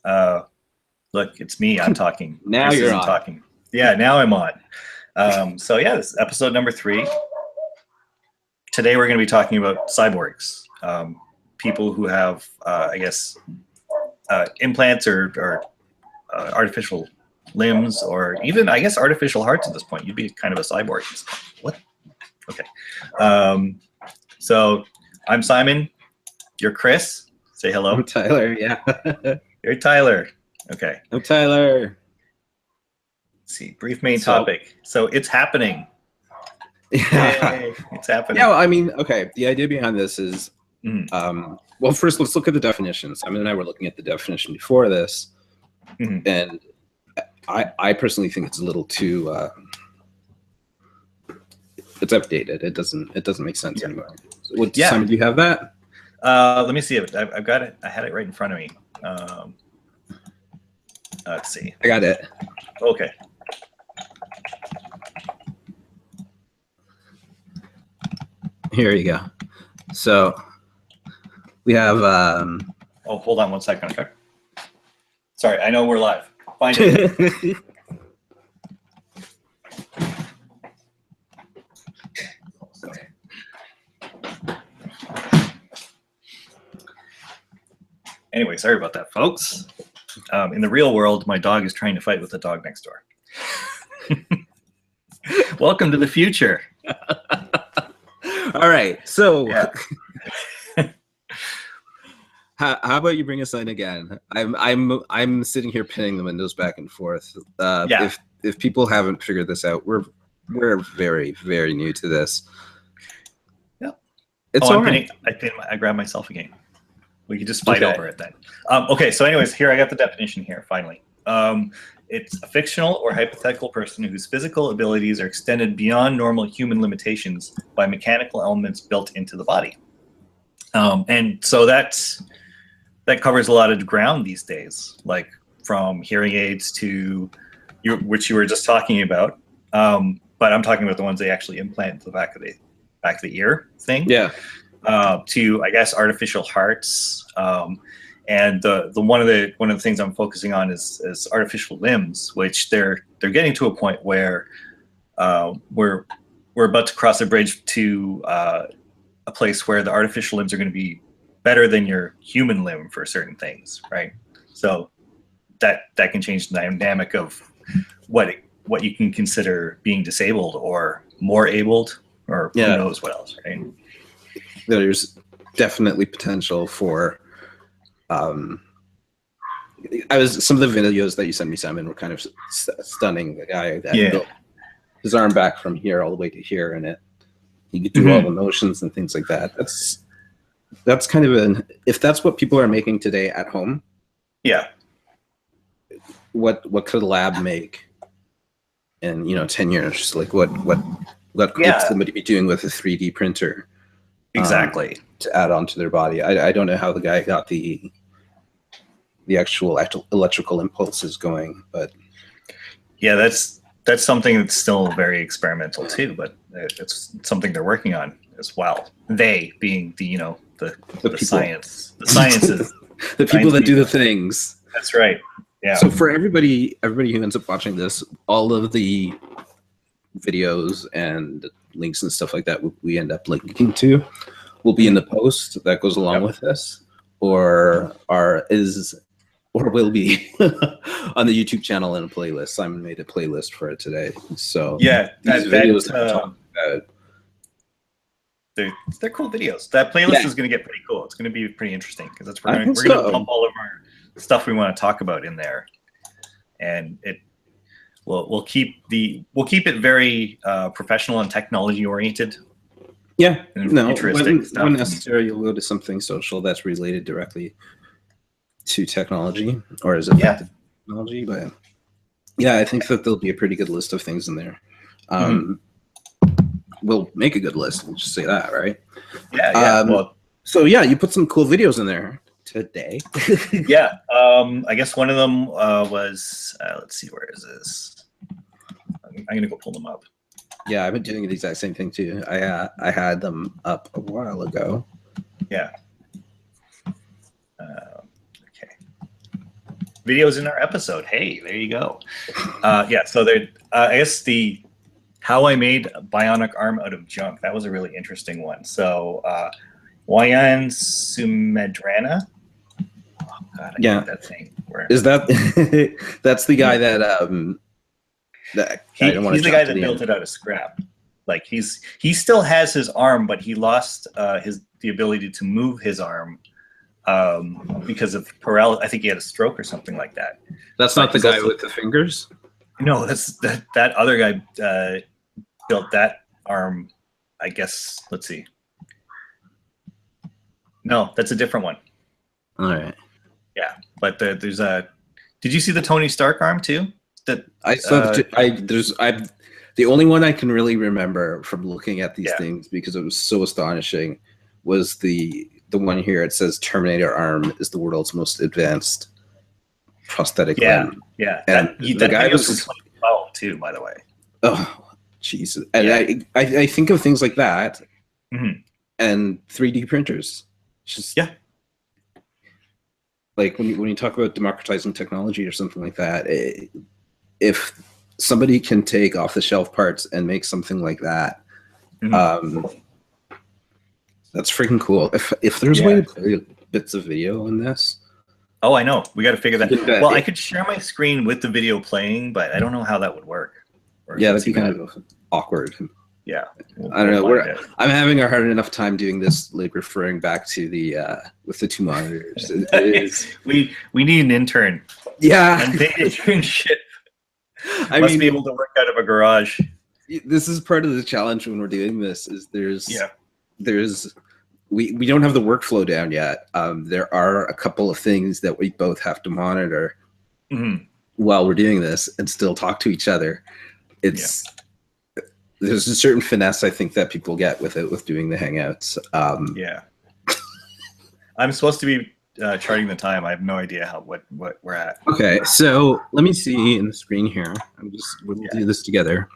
Uh, Look, it's me. I'm talking. Now Chris you're isn't on. talking. Yeah, now I'm on. So yeah, this is episode number 3. Today we're going to be talking about cyborgs, people who have, I guess, implants or artificial limbs, or even, I guess, artificial hearts at this point. You'd be kind of a cyborg. What? Okay. So I'm Simon. You're Chris. Say hello. I'm Tyler. Yeah. You're Tyler. Okay. I'm Tyler. Let's see. Brief main topic. So it's happening. Yeah. Yay, it's happening. Yeah. Well, I mean, okay. The idea behind this is, well, first let's look at the definition. Simon and I were looking at the definition before this, and I personally think it's a little too. It's outdated. It doesn't make sense anymore. So, Simon, do you have that? Let me see it. I've got it. I had it right in front of me. Let's see. I got it. Okay. Here you go. So we have. Oh, hold on one second. Okay. Sorry, I know we're live. Find it. Anyway, sorry about that, folks. In the real world, my dog is trying to fight with the dog next door. Welcome to the future. All right. So how about you bring us in again? I'm sitting here pinning the windows back and forth. If people haven't figured this out, we're very, very new to this. Yeah. It's all right. I grabbed myself again. We could just fight over it then. Okay, so anyways, here I got the definition here, finally. It's a fictional or hypothetical person whose physical abilities are extended beyond normal human limitations by mechanical elements built into the body. And so that covers a lot of ground these days, like from hearing aids to, which you were just talking about. But I'm talking about the ones they actually implant into the back of the ear thing. Yeah. To, I guess, artificial hearts, and the one of the things I'm focusing on is artificial limbs, which they're getting to a point where we're about to cross a bridge to a place where the artificial limbs are going to be better than your human limb for certain things, right? So that can change the dynamic of what you can consider being disabled or more abled, or who knows what else, right? There's definitely potential for some of the videos that you sent me, Simon, were kind of stunning. The guy that built his arm back from here all the way to here, and he could do all the motions and things like that. That's kind of if that's what people are making today at home. Yeah. What could a lab make in 10 years? Like what could somebody be doing with a 3D printer? Exactly. To add on to their body. I don't know how the guy got the actual electrical impulses going, but yeah, that's something that's still very experimental too, but it's something they're working on as well. They being the science. The sciences. The people that do the things. That's right. Yeah. So for everybody who ends up watching this, all of the videos and links and stuff like that we end up linking to will be in the post that goes along with this, or will be on the YouTube channel in a playlist. Simon made a playlist for it today. So yeah, these videos that we're talking about, they're cool videos. That playlist is going to get pretty cool. It's going to be pretty interesting because we're going to pump all of our stuff we want to talk about in there, and we'll keep it very professional and technology oriented. Yeah, interesting stuff. When necessary, you'll go to something social that's related directly to technology or is effective technology. But yeah, I think that there'll be a pretty good list of things in there. We'll make a good list. We'll just say that, right? Yeah. So yeah, you put some cool videos in there today. Yeah. I guess one of them was let's see, where is this? I'm gonna go pull them up. Yeah, I've been doing the exact same thing too. I had them up a while ago. Yeah. Okay. videos in our episode. Hey, there you go. Yeah, so there. I guess the how I made a bionic arm out of junk. That was a really interesting one. So Wayan Sumedrana. Oh God, I hate that thing. Is that that's the guy that he's the guy that built it out of scrap. Like he still has his arm, but he lost the ability to move his arm because of paralysis. I think he had a stroke or something like that. That's not the guy with the fingers? No, that's that other guy built that arm. I guess. Let's see. No, that's a different one. All right. Yeah, but there's a. Did you see the Tony Stark arm too? That I saw. The only one I can really remember from looking at these things, because it was so astonishing, was the one here. It says Terminator arm is the world's most advanced prosthetic limb. Yeah, and the guy was from 2012 too, by the way. Oh, jeez. And I think of things like that, and 3D printers. It's just like when you talk about democratizing technology or something like that, if somebody can take off the shelf parts and make something like that, that's freaking cool. If there's a way to play bits of video on this. Oh, I know. We got to figure that. Well, I could share my screen with the video playing, but I don't know how that would work. That'd be kind of awkward. Yeah, I don't know. I'm having a hard enough time doing this, like referring back to the with the two monitors. We need an intern. Yeah, and paid internship. I must be able to work out of a garage. This is part of the challenge when we're doing this. Is we don't have the workflow down yet. There are a couple of things that we both have to monitor while we're doing this and still talk to each other. There's a certain finesse I think that people get with it, with doing the Hangouts. I'm supposed to be charting the time. I have no idea what we're at. Okay, so let me see in the screen here. We'll do this together.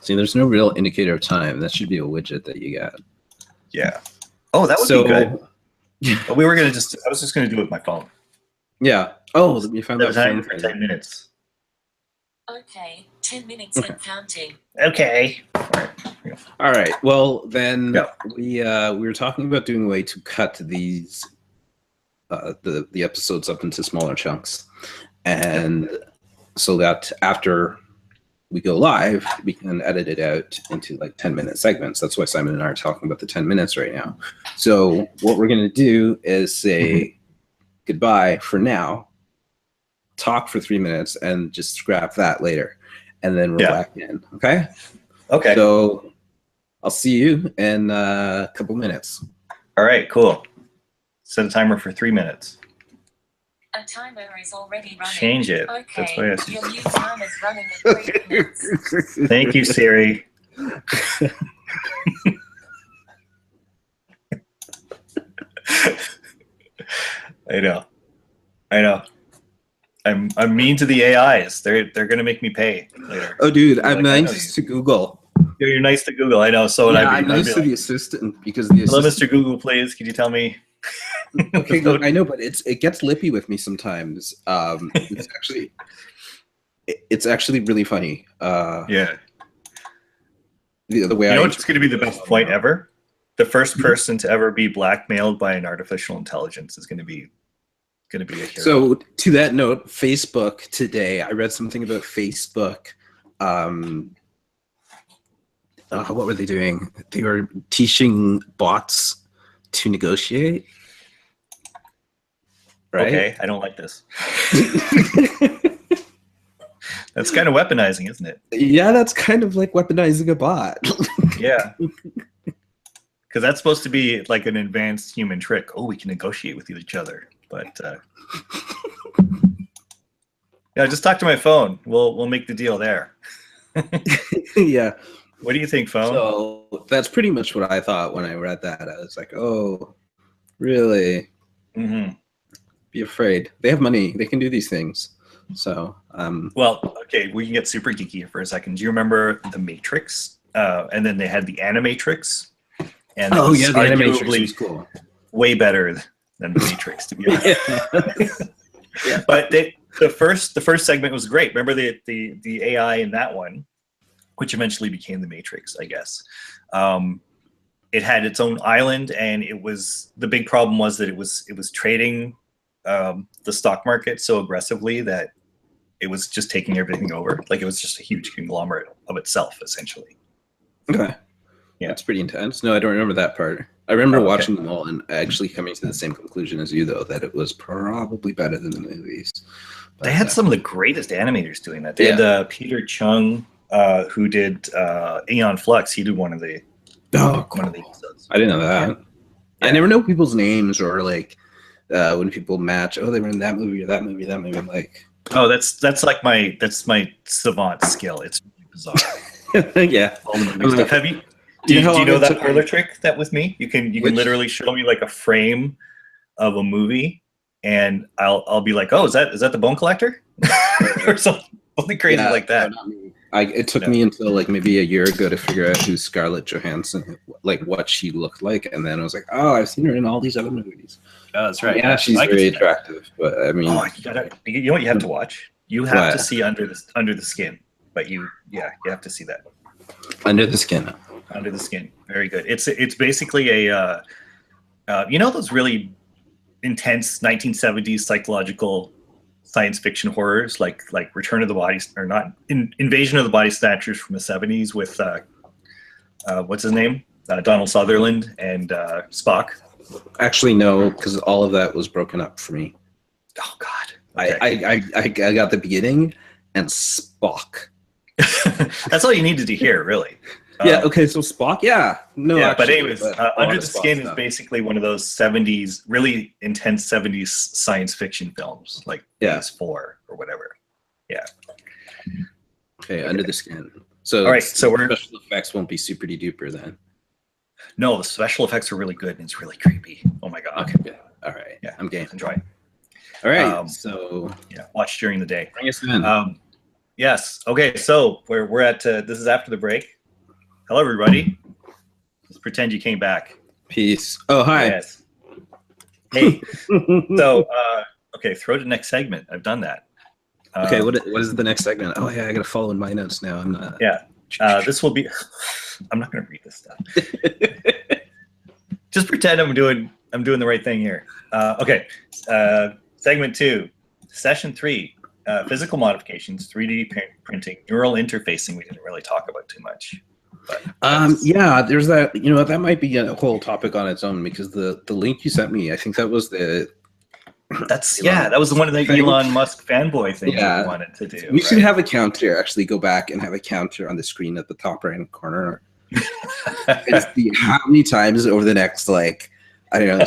See, there's no real indicator of time. That should be a widget that you got. Yeah. Oh, that would be good. But we were gonna I was just gonna do it with my phone. Yeah. Oh, let me find that time for 10 minutes. Okay, 10 minutes and counting. Okay. All right. Well, then we were talking about doing a way to cut these the episodes up into smaller chunks, and so that after we go live, we can edit it out into like 10-minute segments. That's why Simon and I are talking about the 10 minutes right now. So what we're going to do is say goodbye for now, talk for 3 minutes, and just scrap that later. And then we're back in. Okay? Okay. So I'll see you in a couple minutes. All right, cool. Set a timer for 3 minutes. A timer is already running. Change it. Okay. That's why Your new time is running at 3 minutes. Thank you, Siri. I know. I'm mean to the AIs. They're gonna make me pay later. Oh, dude, I'm nice to Google. You're nice to Google. I know. So I'm nice to the assistant because the hello, Mr. Google, please. Could you tell me? Okay, good. I know, but it gets lippy with me sometimes. It's actually really funny. The way what's going to be the best point ever? The first person to ever be blackmailed by an artificial intelligence is going to be a hero. So to that note, Facebook today, I read something about Facebook. What were they doing? They were teaching bots to negotiate. Right? Okay, I don't like this. That's kind of weaponizing, isn't it? Yeah, that's kind of like weaponizing a bot. Yeah. Because that's supposed to be like an advanced human trick. Oh, we can negotiate with each other. But just talk to my phone. We'll make the deal there. Yeah. What do you think, phone? So that's pretty much what I thought when I read that. I was like, oh, really? Mm-hmm. Be afraid. They have money. They can do these things. So, well, okay, we can get super geeky here for a second. Do you remember The Matrix? And then they had the Animatrix. And the Animatrix was cool. Way better than The Matrix, to be honest. Yeah. But the first segment was great. Remember the AI in that one, which eventually became the Matrix, I guess. It had its own island, and the big problem was that it was trading the stock market so aggressively that it was just taking everything over. Like, it was just a huge conglomerate of itself, essentially. Okay. Yeah. That's pretty intense. No, I don't remember that part. I remember Oh, okay. watching them all and actually coming to the same conclusion as you, though, that it was probably better than the movies. They had some of the greatest animators doing that. They had Peter Chung, who did Aeon Flux. He did one of the episodes. I didn't know that. Yeah. I never know people's names, or like when people match. Oh, they were in that movie or that movie. That movie. I'm like, oh, that's my savant skill. It's really bizarre. yeah. All the movie stuff. Have you? Do you know that parlor trick that with me? You can literally show me like a frame of a movie, and I'll be like, oh, is that the Bone Collector? Or something crazy like that. No, not me. It took me until like maybe a year ago to figure out who Scarlett Johansson, like what she looked like, and then I was like, oh, I've seen her in all these other movies. Oh, that's right. Yeah, she's very attractive, but I mean, you know what you have to watch? You have to see Under the Skin. But you have to see that. Under the Skin. Under the Skin, very good. It's basically a those really intense 1970s psychological science fiction horrors like Return of the Body, or not, Invasion of the Body Snatchers from the 70s with what's his name, Donald Sutherland and Spock. Actually, no, because all of that was broken up for me. Oh God, okay. I got the beginning and Spock. That's all you needed to hear, really. Yeah. Okay. So Spock. Yeah. No. Yeah. Actually, but anyways, Under the Skin is basically one of those 70s, really intense 70s science fiction films, like Phase 4 or whatever. Yeah. Okay. Under the Skin. So all right. So special effects won't be super duper then. No, the special effects are really good and it's really creepy. Oh my God. Okay. Yeah. All right. Yeah. I'm game. Enjoy. All right. So watch during the day. Bring us in. Yes. Okay. So we're at this is after the break. Hello, everybody. Let's pretend you came back. Peace. Oh, hi. Yes. Hey. So, okay, throw to the next segment. I've done that. Okay, what is the next segment? Oh, yeah, I got to follow in my notes now. I'm not. Yeah. This will be. I'm not going to read this stuff. Just pretend I'm doing the right thing here. Okay. Segment 2, session 3. Physical modifications, 3D printing, neural interfacing. We didn't really talk about too much. Yeah, there's that. You know, that might be a whole topic on its own, because the link you sent me, I think that was the. That was one of the Elon Musk fanboy things we wanted to do. We should have a counter. Actually, go back and have a counter on the screen at the top right corner. And see how many times over the next, like, I don't know,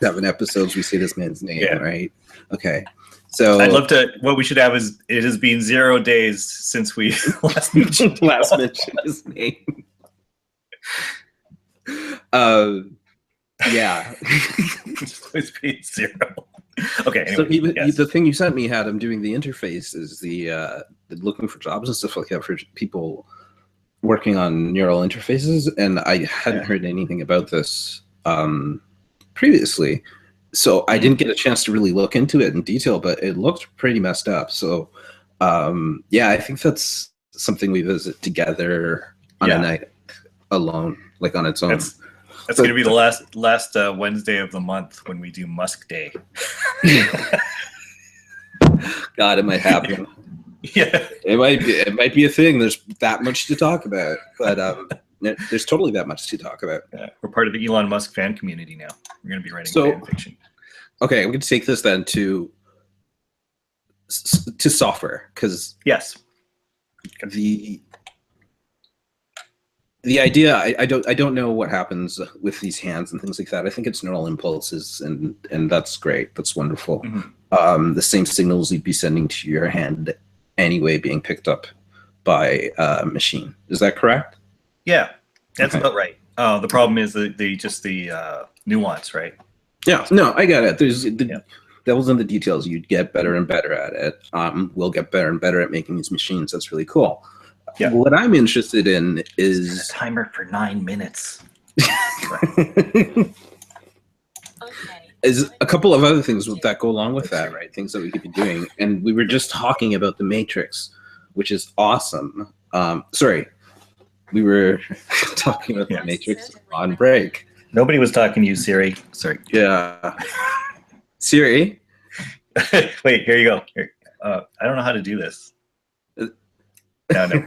7 episodes we say this man's name, right? Okay. So I'd love to. What we should have is, it has been 0 days since we last mentioned his name. Yeah. It's been 0. Okay. Anyway, so the thing you sent me had him doing the interface is the looking for jobs and stuff like that for people working on neural interfaces, and I hadn't heard anything about this previously. So I didn't get a chance to really look into it in detail, but it looked pretty messed up. So, I think that's something we visit together on a night alone, like on its own. That's going to be the last Wednesday of the month when we do Musk Day. God, it might happen. Yeah, it might be a thing. There's that much to talk about, but there's totally that much to talk about. Yeah, we're part of the Elon Musk fan community now. We're going to be writing fan fiction. Okay, I'm going to take this then to software, because the idea, I don't know what happens with these hands and things like that. I think it's neural impulses, and that's great. That's wonderful. Mm-hmm. The same signals you'd be sending to your hand anyway being picked up by a machine. Is that correct? Yeah, that's about right. The problem is the nuance, right? Yeah, no, I got it. There's the devil's in the details. You'd get better and better at it. We'll get better and better at making these machines. That's really cool. Yeah. What I'm interested in is a timer for 9 minutes. Okay, is a couple of other things that go along with that, right? Things that we could be doing. And we were just talking about the Matrix, which is awesome. Sorry, we were talking about the Matrix on break. Nobody was talking to you, Siri. Sorry. Yeah. Siri. Wait, here you go. Here. I don't know how to do this. No. Do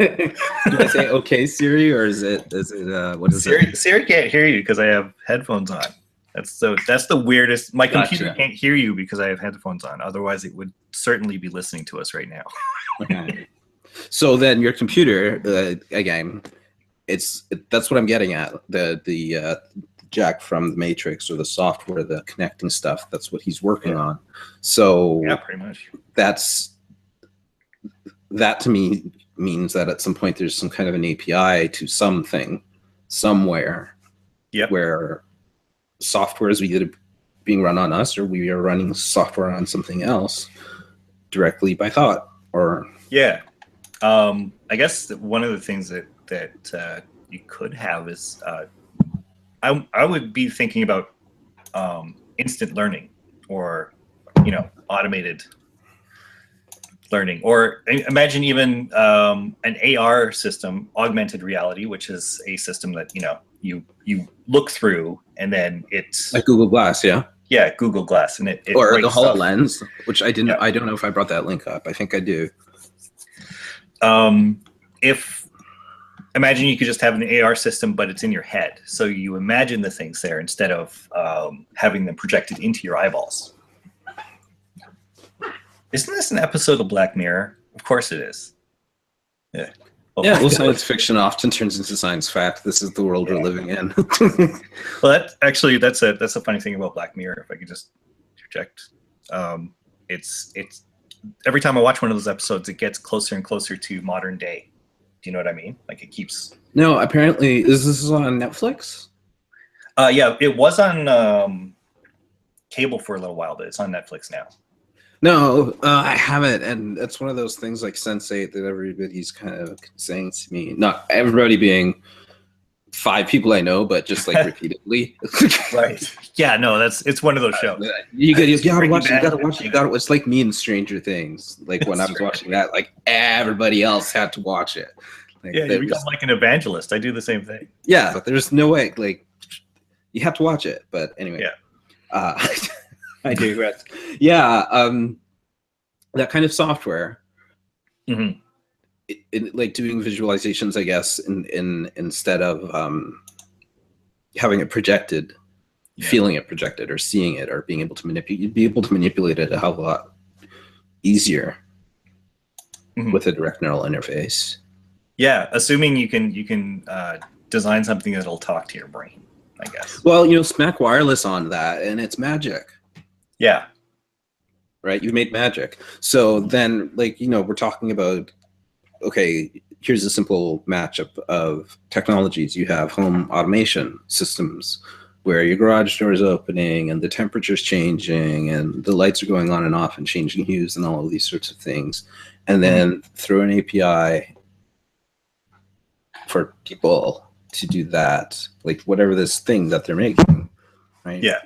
I say okay, Siri, or is it what is Siri, it? Siri can't hear you because I have headphones on. That's the weirdest. My computer can't hear you because I have headphones on. Otherwise, it would certainly be listening to us right now. Okay. So then your computer, again, that's what I'm getting at. The jack from the Matrix, or the software, the connecting stuff. That's what he's working on. So yeah, pretty much. That to me means that at some point there's some kind of an API to something somewhere. Yep. Where software is either being run on us, or we are running software on something else directly by thought. Or yeah, I guess one of the things that you could have is I would be thinking about instant learning, or automated learning, or imagine even an AR system, augmented reality, which is a system that you look through, and then it's like Google Glass. Yeah, Google Glass, and it or the writes stuff. HoloLens, which I didn't. Yeah. I don't know if I brought that link up. I think I do. If imagine you could just have an AR system, but it's in your head, so you imagine the things there instead of having them projected into your eyeballs. Isn't this an episode of Black Mirror? Of course it is. Yeah. Well, science fiction often turns into science fact. This is the world we're living in. Well, that's a funny thing about Black Mirror. If I could just interject, it's every time I watch one of those episodes, it gets closer and closer to modern day. Do you know what I mean? Like it keeps. No, apparently, is this on Netflix? Yeah, it was on cable for a little while, but it's on Netflix now. No, I haven't, and it's one of those things like Sense8 that everybody's kind of saying to me. Not everybody being 5 people I know, but just like repeatedly. Right. Yeah. No, it's one of those shows. You gotta watch it. You gotta. It's like me and Stranger Things. Like when I was watching that, like everybody else had to watch it. Like, yeah, you become like an evangelist. I do the same thing. Yeah, but there's no way. Like you have to watch it. But anyway. Yeah. I digress. Yeah, that kind of software, like doing visualizations, I guess, in instead of having it projected, feeling it projected, or seeing it, or being able to manipulate. You'd be able to manipulate it a hell of a lot easier with a direct neural interface. Yeah, assuming you can design something that'll talk to your brain, I guess. Well, smack wireless on that, and it's magic. Yeah. Right. You've made magic. So then, like, we're talking about, okay, here's a simple matchup of technologies. You have home automation systems where your garage door is opening and the temperature's changing and the lights are going on and off and changing hues and all of these sorts of things. And then through an API for people to do that, like whatever this thing that they're making. Right. Yeah.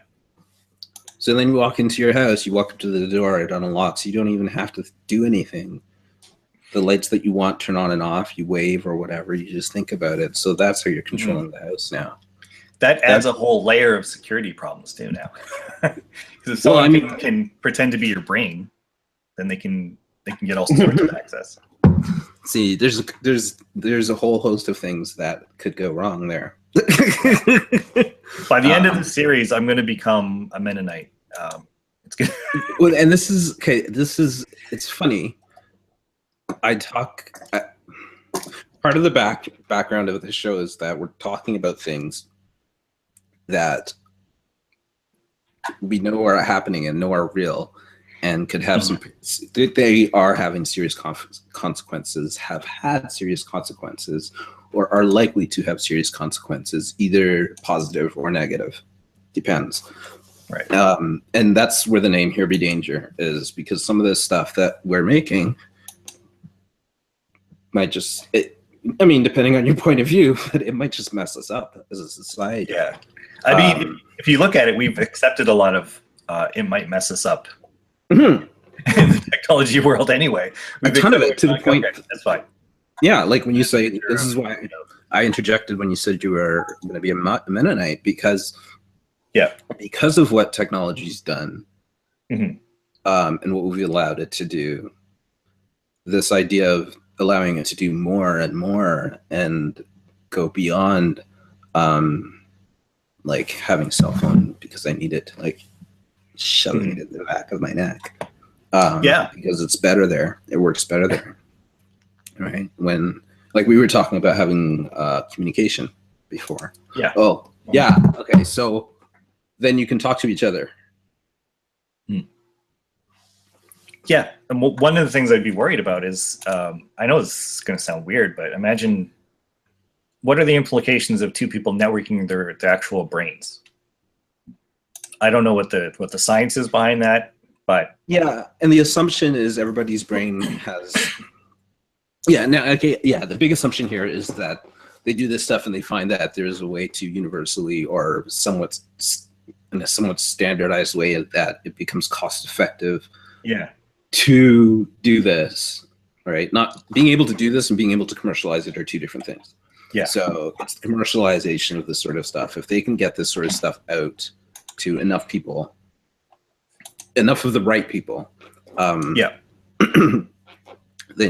So then you walk into your house, you walk up to the door, it unlocks. You don't even have to do anything. The lights that you want turn on and off, you wave or whatever, you just think about it. So that's how you're controlling the house now. That adds a whole layer of security problems too now. Because if someone can pretend to be your brain, then they can get all sorts of access. See, there's a whole host of things that could go wrong there. By the end of the series, I'm going to become a Mennonite. It's good. Well, and this is okay. It's funny. Part of the background of this show is that we're talking about things that we know are happening and know are real, and could have they are having serious consequences, have had serious consequences, or are likely to have serious consequences, either positive or negative. Depends. Right. And that's where the name Here Be Danger is, because some of this stuff that we're making might depending on your point of view, but it might just mess us up as a society. Yeah. I mean, if you look at it, we've accepted a lot of it might mess us up Mhm. in the technology world anyway. A ton of it, to the like, point. okay, that's fine. Yeah, like when you say, this is why I interjected when you said you were going to be a Mennonite, because of what technology's done, Mhm. and what we've allowed it to do. This idea of allowing it to do more and more and go beyond, like having a cell phone because I need it, like shoving it in the back of my neck. Because it's better there. It works better there. Right? When, like, we were talking about having communication before. Yeah. Oh, yeah. Okay. So then you can talk to each other. Yeah. And one of the things I'd be worried about is, I know this is going to sound weird, but imagine, what are the implications of two people networking their actual brains? I don't know what the science is behind that, but yeah. And the assumption is everybody's brain has. Yeah. Now, okay. Yeah. The big assumption here is that they do this stuff and they find that there's a way to universally, or somewhat in a somewhat standardized way, that it becomes cost effective. Yeah. To do this, right? Not being able to do this and being able to commercialize it are two different things. Yeah. So it's the commercialization of this sort of stuff. If they can get this sort of stuff out to enough people, enough of the right people, then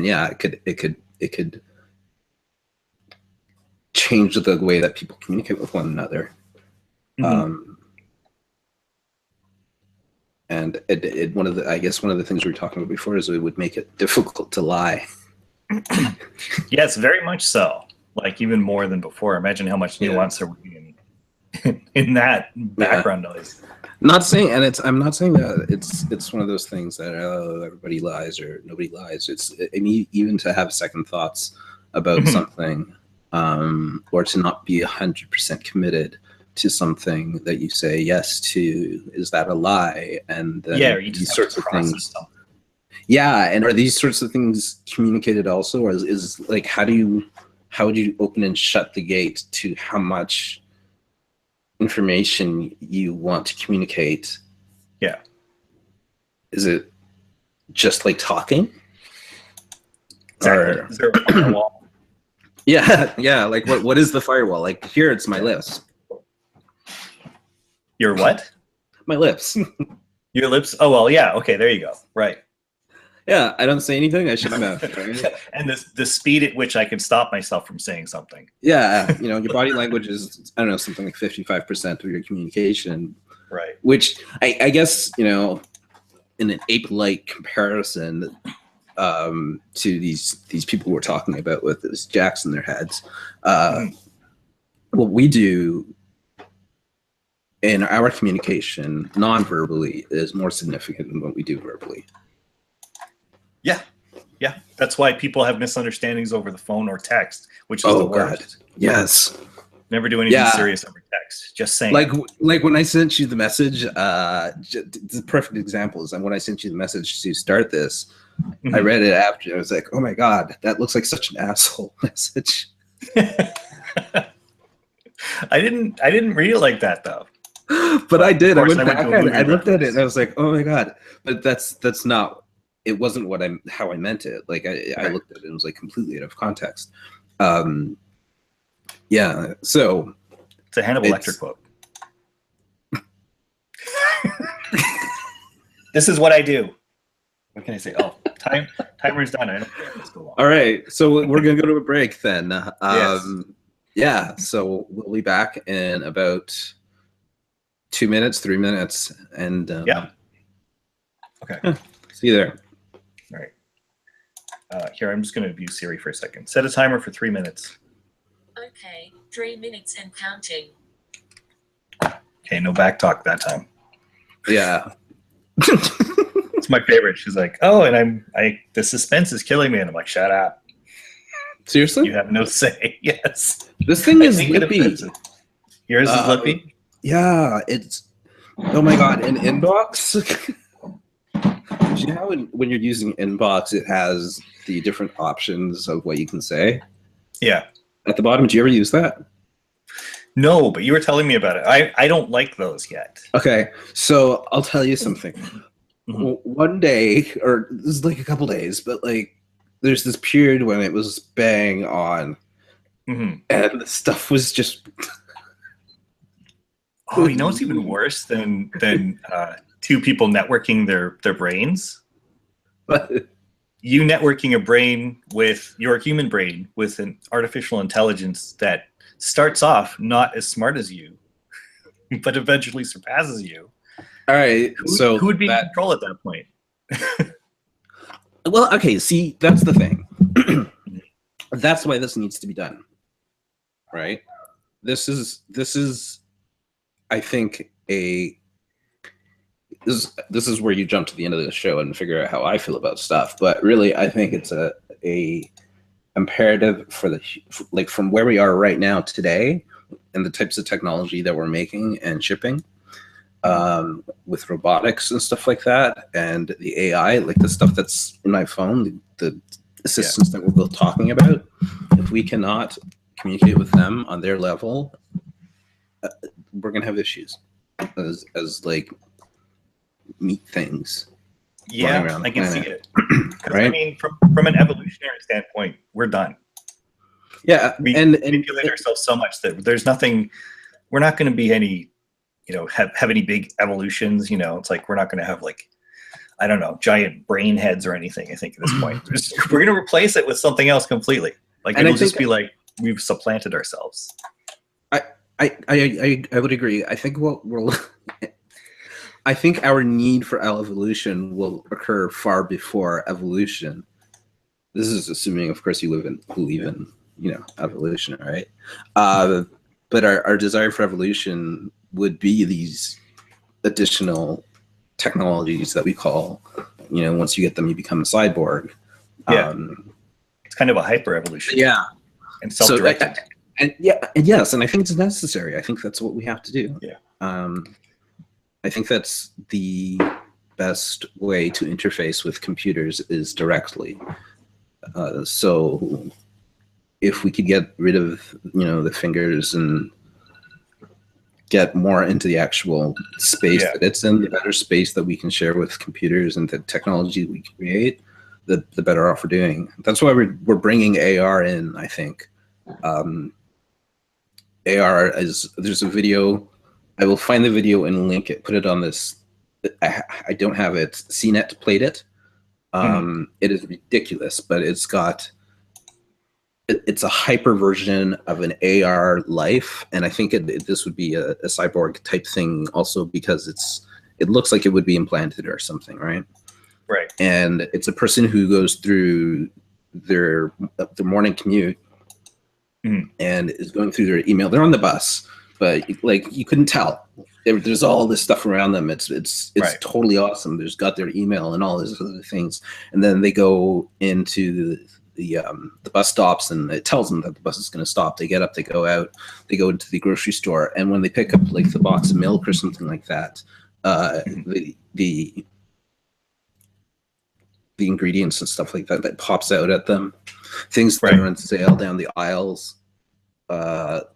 yeah, it could change the way that people communicate with one another. And one of the things we were talking about before is it would make it difficult to lie. Yes, very much so. Like even more than before. Imagine how much nuance there would be in that background noise. Not saying, and I'm not saying that it's one of those things that everybody lies or nobody lies. I mean, even to have second thoughts about something, or to not be 100% committed to something that you say yes to, is that a lie? And then these sorts of things. Yeah, and are these sorts of things communicated also, or is like how would you open and shut the gate to how much information you want to communicate? Yeah. Is it just like talking? Exactly. Or, is there a firewall? Yeah. Like what is the firewall? Like here, it's my lips. Your what? My lips. Your lips? Oh well, yeah. Okay, there you go. Right. Yeah, I don't say anything. I shut my mouth. Right? And the speed at which I can stop myself from saying something. Yeah, your body language is, I don't know, something like 55% of your communication. Right. Which I guess, in an ape-like comparison to these people we're talking about with these jacks in their heads, what we do in our communication non-verbally is more significant than what we do verbally. Yeah. That's why people have misunderstandings over the phone or text, which is the worst. God. Yes. Never do anything serious over text. Just saying. Like when I sent you the message, the perfect example is when I sent you the message to start this, I read it after. I was like, oh my God, that looks like such an asshole message. I didn't read it like that though. But I did. I went back and I looked at it and I was like, oh my God. But that's not, it wasn't how I meant it. Like I looked at it and it was like completely out of context. Yeah. So it's a Hannibal Lecter quote. This is what I do. What can I say? Oh, timer's done. I don't care. Let's go on. All right. So we're gonna go to a break then. Yes. Yeah. So we'll be back in about 2 minutes, 3 minutes, and yeah. Okay. See you there. All right. Here, I'm just going to view Siri for a second. Set a timer for 3 minutes. Okay, 3 minutes and counting. Okay, no back talk that time. Yeah. It's my favorite. She's like, oh, and the suspense is killing me. And I'm like, shut up. Seriously? You have no say. Yes. This thing is lippy. Yours is lippy? Yeah, it's, oh my God, in Inbox. You know how when you're using Inbox, it has the different options of what you can say? Yeah. At the bottom, do you ever use that? No, but you were telling me about it. I don't like those yet. Okay, so I'll tell you something. Mhm. One day, or this is like a couple days, but like there's this period when it was bang on, Mhm. and the stuff was just. Oh, you know what's even worse than two people networking their brains? You networking a brain with your human brain with an artificial intelligence that starts off not as smart as you, but eventually surpasses you. All right, so Who would be in control at that point? well, okay, see, that's the thing. That's why this needs to be done, right? This is, I think, this is where you jump to the end of the show and figure out how I feel about stuff. But really, I think it's a imperative for like from where we are right now today, and the types of technology that we're making and shipping, with robotics and stuff like that, and the AI, like the stuff that's in my phone, the assistants that we're both talking about. If we cannot communicate with them on their level, we're gonna have issues as like meat things. Yeah, I can see it. Right? I mean, from an evolutionary standpoint, we're done. Yeah, We manipulate ourselves so much that there's nothing. We're not going to be any, have any big evolutions. It's like we're not going to have like, I don't know, giant brain heads or anything. I think at this point, we're going to replace it with something else completely. Like it'll just be like we've supplanted ourselves. I would agree. I think I think our need for evolution will occur far before evolution. This is assuming, of course, you believe in evolution, right? But our desire for evolution would be these additional technologies that we call, once you get them, you become a cyborg. Yeah, it's kind of a hyper evolution. Yeah, and self-directed. And yes, and I think it's necessary. I think that's what we have to do. Yeah. I think that's the best way to interface with computers is directly. So if we could get rid of the fingers and get more into the actual space that it's in, the better space that we can share with computers and the technology we create, the better off we're doing. That's why we're bringing AR in, I think. AR is, there's a video, I will find the video and link it, put it on this, I don't have it, CNET played it. It is ridiculous, but it's a hyper version of an AR life, and I think this would be a cyborg type thing also, because it looks like it would be implanted or something, right? Right. And it's a person who goes through their morning commute and is going through their email. They're on the bus, but like you couldn't tell. There's all this stuff around them. It's right. Totally awesome. There's got their email and all these other things, and then they go into the bus stops, and it tells them that the bus is going to stop. They get up, they go out, they go into the grocery store, and when they pick up like the box of milk or something like that, the ingredients and stuff like that pops out at them. Things that are on sale down the aisles,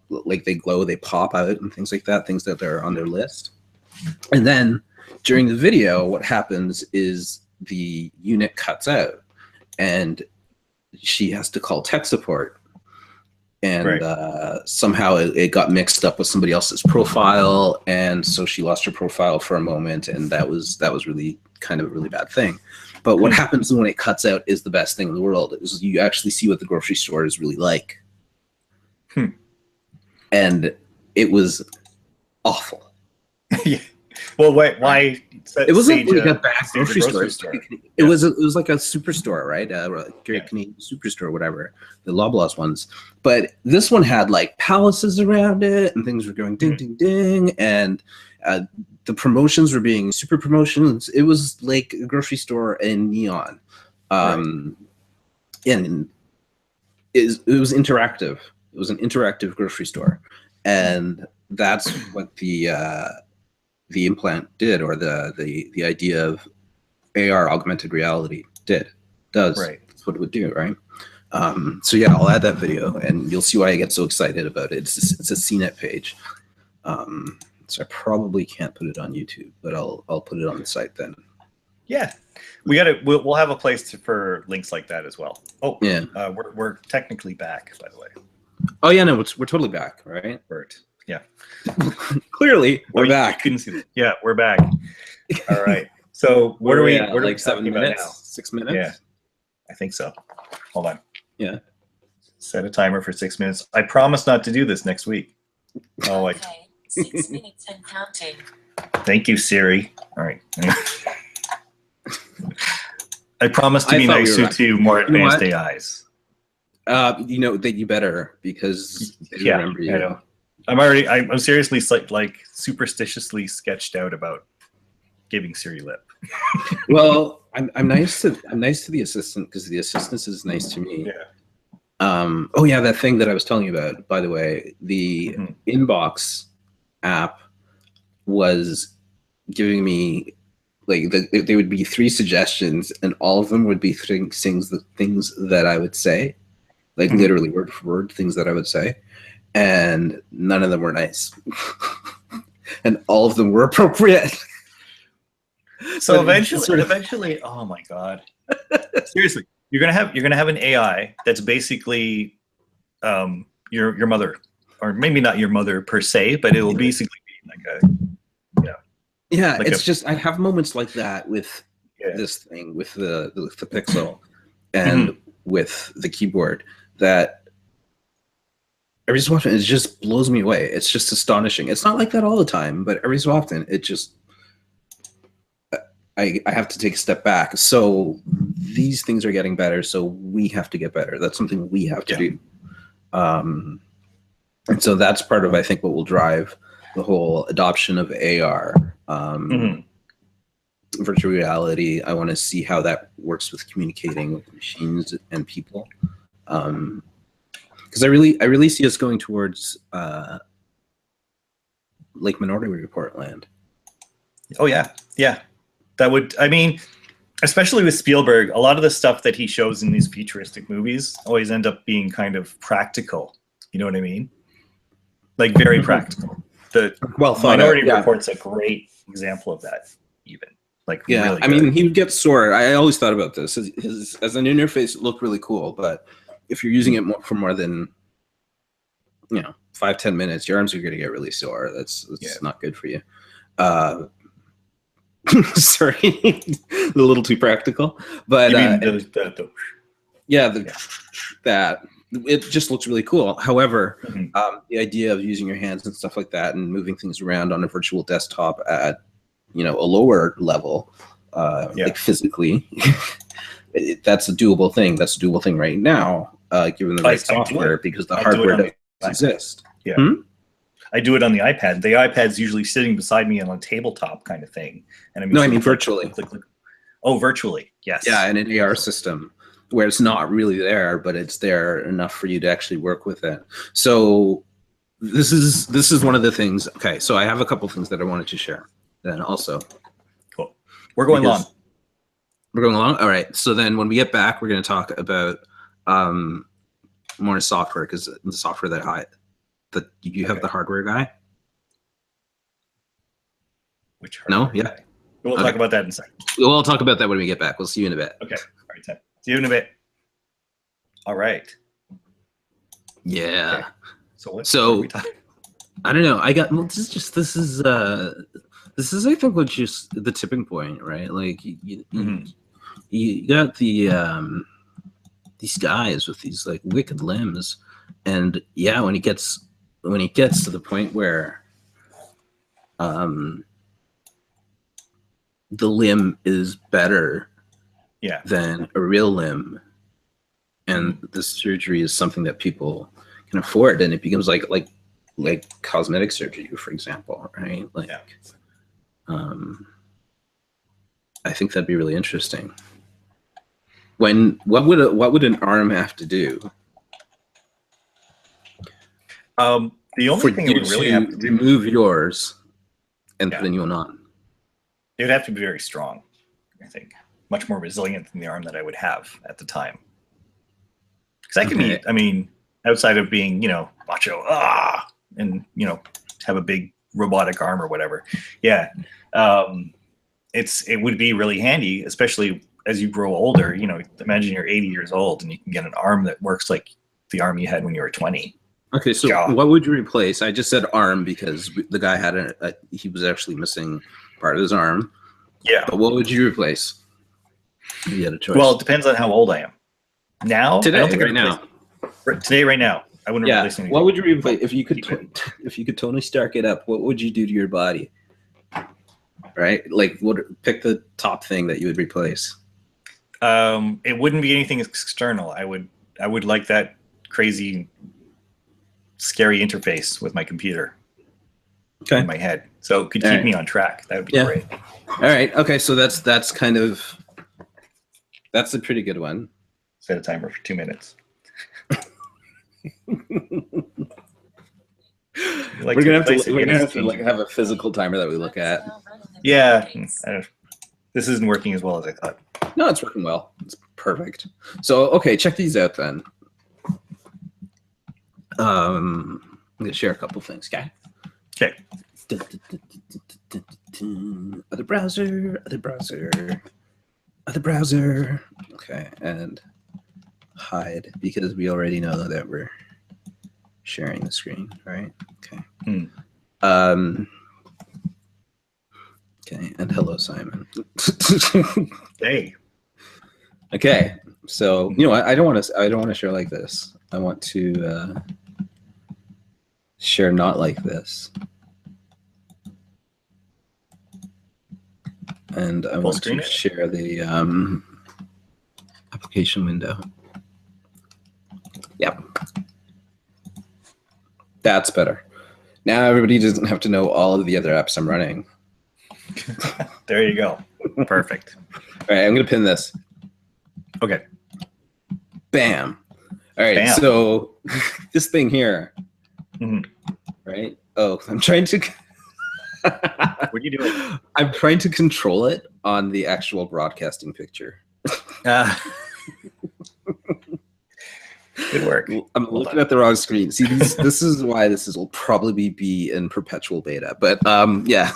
like they glow, they pop out and things like that, things that are on their list. And then during the video, what happens is the unit cuts out and she has to call tech support. And somehow it got mixed up with somebody else's profile, and so she lost her profile for a moment, and that was really kind of a really bad thing. But what happens when it cuts out is the best thing in the world. Is you actually see what the grocery store is really like. And it was awful. Yeah. Well, why? It wasn't like a bad grocery store. It was like a superstore, right? Canadian superstore, whatever, the Loblaws ones. But this one had like palaces around it, and things were going ding, ding, ding, and the promotions were being super promotions. It was like a grocery store in neon, and it was interactive. It was an interactive grocery store, and that's what the implant did, or the idea of AR, augmented reality, does. Right. That's what it would do, right? So yeah, I'll add that video, and you'll see why I get so excited about it. It's a CNET page, so I probably can't put it on YouTube, but I'll put it on the site then. Yeah, we'll have a place for links like that as well. Oh yeah, we're technically back, by the way. Oh yeah, no, we're totally back, right? Bert. Yeah. Clearly, we're back. You couldn't see that. Yeah, we're back. All right. So what are we? At? What are like we 7 talking minutes? about now? 6 minutes? Yeah, I think so. Hold on. Yeah. Set a timer for 6 minutes. I promise not to do this next week. Oh, Okay, 6 minutes and counting. Thank you, Siri. All right. I promise to be nicer to more advanced AIs. You know that you better, because they remember you. I know. I'm seriously like superstitiously sketched out about giving Siri lip. Well, I'm nice to the assistant, because the assistant is nice to me. Yeah. Oh yeah, that thing that I was telling you about, by the way, the Inbox app was giving me like there would be 3 suggestions, and all of them would be things that I would say, like literally word for word things that I would say, and none of them were nice, and all of them were appropriate. So eventually, oh my god, seriously, you're gonna have an AI that's basically your mother, or maybe not your mother per se, but it will basically be like a like it's just I have moments like that with this thing, with the Pixel and with the keyboard, that every so often it just blows me away. It's just astonishing. It's not like that all the time, but every so often it just I have to take a step back. So these things are getting better, so we have to get better. That's something we have to do. And so that's part of, I think, what will drive the whole adoption of AR. Virtual reality. I want to see how that works with communicating with machines and people. Because I really see us going towards like Minority Report land. Oh yeah. That would, I mean, especially with Spielberg, a lot of the stuff that he shows in these futuristic movies always end up being kind of practical. You know what I mean? Like very practical. The Minority Report's a great example of that, even. Like, really I mean, he gets sore. I always thought about this. As an interface, it looked really cool, but if you're using it for more than 5-10 minutes, your arms are going to get really sore. That's not good for you. Sorry, a little too practical, but that it just looks really cool. However, the idea of using your hands and stuff like that and moving things around on a virtual desktop at a lower level, like physically, that's a doable thing. That's a doable thing right now, given the right software, because the hardware doesn't exist. I do it on the iPad. The iPad's usually sitting beside me on a tabletop kind of thing. And I mean virtually. Click. Oh, virtually, yes. Yeah, in an AR system where it's not really there, but it's there enough for you to actually work with it. So this is one of the things. Okay, so I have a couple things that I wanted to share. Then also, cool. We're going long. We're going along. All right. So then when we get back, we're going to talk about more software, because the software that you have the hardware guy. Which hardware? No, yeah. We'll talk about that in a second. We'll talk about that when we get back. We'll see you in a bit. Okay. All right, Ted. See you in a bit. All right. Yeah. Okay. So what are we talking? I don't know. This is I think what's just the tipping point, right? Like you got the these guys with these like wicked limbs, and when he gets to the point where the limb is better than a real limb, and the surgery is something that people can afford, and it becomes like cosmetic surgery, for example, right? Like I think that'd be really interesting. What would an arm have to do? The only thing it would really have to remove yours and put a new one on. It would have to be very strong, I think. Much more resilient than the arm that I would have at the time. Because I can be, I mean, outside of being, macho, and, have a big robotic arm or whatever. Yeah. It would be really handy, especially as you grow older. Imagine you're 80 years old and you can get an arm that works like the arm you had when you were 20. Okay, so what would you replace? I just said arm because the guy had he was actually missing part of his arm. Yeah. But what would you replace? If you had a choice. Well, it depends on how old I am. Now, today, I don't think right now. Today, right now, I wouldn't replace anything. What would you replace if you could Tony Stark it up? What would you do to your body? Right, like pick the top thing that you would replace. It wouldn't be anything external. I would like that crazy, scary interface with my computer. Okay. In my head, so it could keep me on track. That would be great. All right. Okay. So that's a pretty good one. Set a timer for 2 minutes. We're gonna have to have a physical timer that we look at. Yeah. This isn't working as well as I thought. No, it's working well. It's perfect. So okay, check these out then. I'm gonna share a couple things. Okay. Other browser. Okay, and hide because we already know that we're sharing the screen, right? Okay. Okay, and hello, Simon. Hey. Okay, so I don't want to share like this. I want to share not like this. And I want to share the application window. Yep. That's better. Now everybody doesn't have to know all of the other apps I'm running. There you go. Perfect. All right, I'm going to pin this. Okay. Bam. All right, Bam. So this thing here, right? Oh, I'm trying to... What are you doing? I'm trying to control it on the actual broadcasting picture. Good work. I'm looking at the wrong screen. See, this is why will probably be in perpetual beta. But yeah,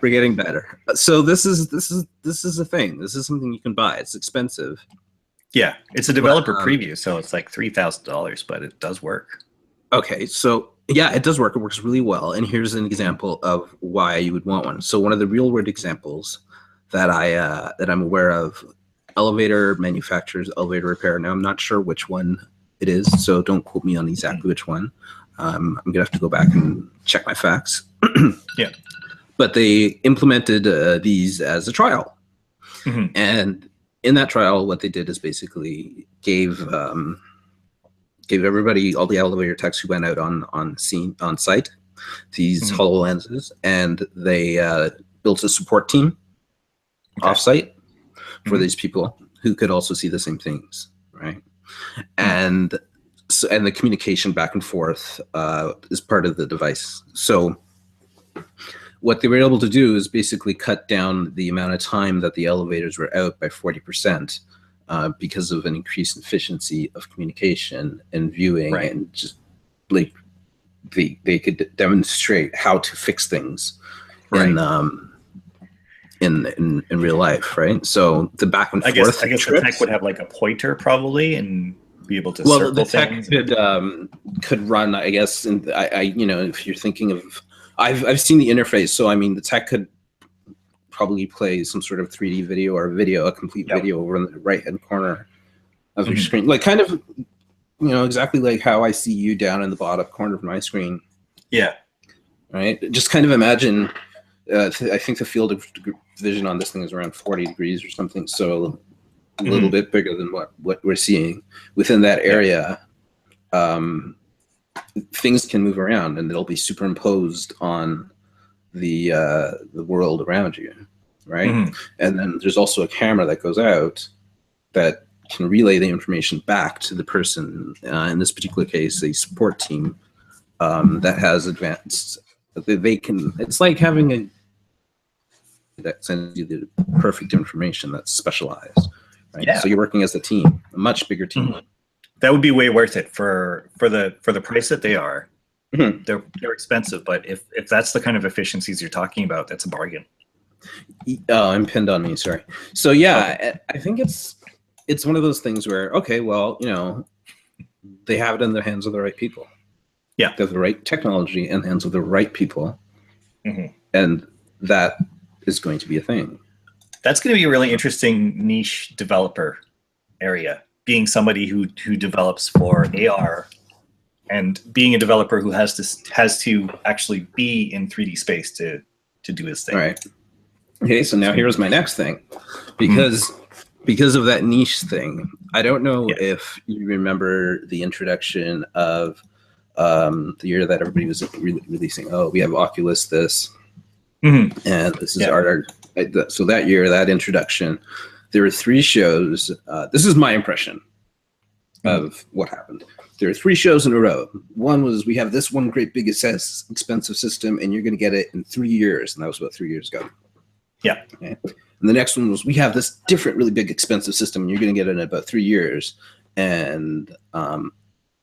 we're getting better. So this is a thing. This is something you can buy. It's expensive. Yeah, it's a developer preview, so it's like $3,000, but it does work. Okay, so yeah, it does work. It works really well. And here's an example of why you would want one. So one of the real world examples that I'm aware of, elevator manufacturers, elevator repair. Now I'm not sure which one it is, so don't quote me on exactly which one. I'm gonna have to go back and check my facts. Yeah. But they implemented these as a trial, and in that trial, what they did is basically gave everybody, all the elevator techs who went out on site, these HoloLenses, and they built a support team off-site for these people who could also see the same things, right? And so, and the communication back and forth is part of the device. So what they were able to do is basically cut down the amount of time that the elevators were out by 40%. Because of an increased efficiency of communication and viewing, and just like they could demonstrate how to fix things in real life, right? So the back and forth. I guess the tech would have like a pointer probably and be able to circle the tech things. could run, I guess. And if you're thinking of, I've seen the interface, so I mean the tech could probably play some sort of 3D video or a complete video over in the right-hand corner of your screen. Like kind of, exactly like how I see you down in the bottom corner of my screen. Yeah. Right? Just kind of imagine, I think the field of vision on this thing is around 40 degrees or something, so a little bit bigger than what we're seeing. Within that area, things can move around and they'll be superimposed on the world around you, right? And then there's also a camera that goes out that can relay the information back to the person, in this particular case, a support team that has advanced, they can, it's like having that sends you the perfect information that's specialized, right? So you're working as a team, a much bigger team. That would be way worth it for the price that they are. Mhm. They're expensive, but if that's the kind of efficiencies you're talking about, that's a bargain. Oh, I'm pinned on me. Sorry. So yeah, I think it's one of those things where, okay, well, they have it in the hands of the right people. Yeah. They have the right technology in the hands of the right people, Mhm. and that is going to be a thing. That's going to be a really interesting niche developer area, being somebody who develops for AR and being a developer who has to actually be in 3D space to do his thing. All right. Okay, so now here's my next thing. Because of that niche thing, I don't know if you remember the introduction of the year that everybody was releasing, we have Oculus this, and this is our so that year, that introduction, there were 3 shows. This is my impression of what happened. There are 3 shows in a row. One was, we have this one great big expensive system, and you're going to get it in 3 years, and that was about 3 years ago. Yeah. Okay. And the next one was, we have this different, really big, expensive system, and you're going to get it in about 3 years. And